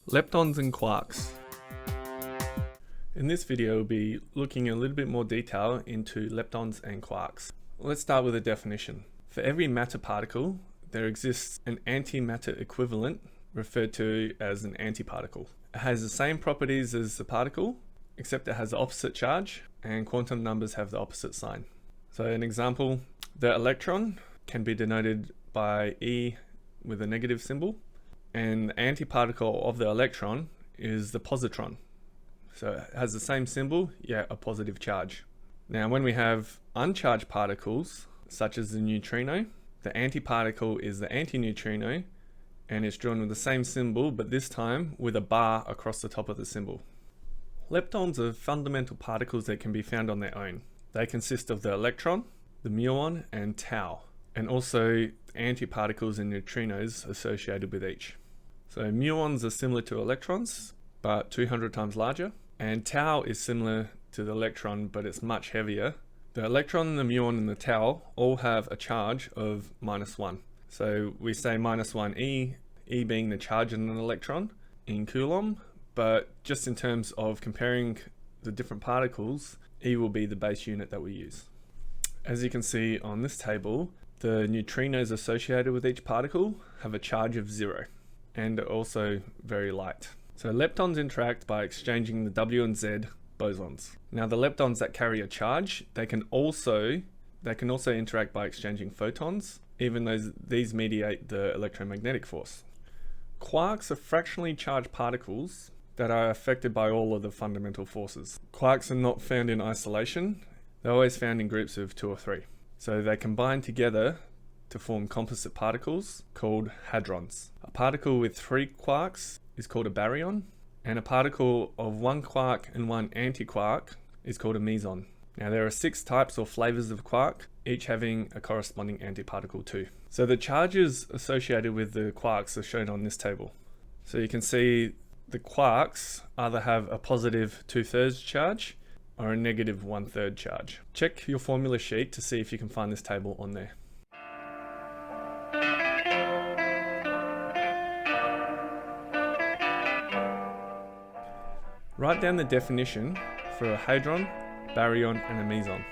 Leptons and quarks. In this video, we'll be looking in a little bit more detail into leptons and quarks. Let's start with a definition. For every matter particle, there exists an antimatter equivalent referred to as an antiparticle. It has the same properties as the particle, except it has the opposite charge, and quantum numbers have the opposite sign. So an example, the electron can be denoted by E with a negative symbol, and the antiparticle of the electron is the positron. So it has the same symbol, yet a positive charge. Now when we have uncharged particles, such as the neutrino, the antiparticle is the antineutrino, and it's drawn with the same symbol, but this time with a bar across the top of the symbol. Leptons are fundamental particles that can be found on their own. They consist of the electron, the muon, and tau, and also antiparticles and neutrinos associated with each. So muons are similar to electrons, but 200 times larger, and tau is similar to the electron, but it's much heavier. The electron, the muon, and the tau all have a charge of -1. So we say -1 E, E being the charge in an electron in Coulomb, but just in terms of comparing the different particles, E will be the base unit that we use. As you can see on this table, the neutrinos associated with each particle have a charge of 0, and are also very light. So leptons interact by exchanging the W and Z bosons. Now the leptons that carry a charge, they can also interact by exchanging photons, even though these mediate the electromagnetic force. Quarks are fractionally charged particles that are affected by all of the fundamental forces. Quarks are not found in isolation, they're always found in groups of 2 or 3. So they combine together to form composite particles called hadrons. A particle with 3 quarks is called a baryon, and a particle of 1 quark and 1 antiquark is called a meson. Now there are 6 types or flavors of quark, each having a corresponding antiparticle too. So the charges associated with the quarks are shown on this table. So you can see the quarks either have a positive 2/3 charge or a negative 1/3 charge. Check your formula sheet to see if you can find this table on there. Write down the definition for a hadron, baryon, and a meson.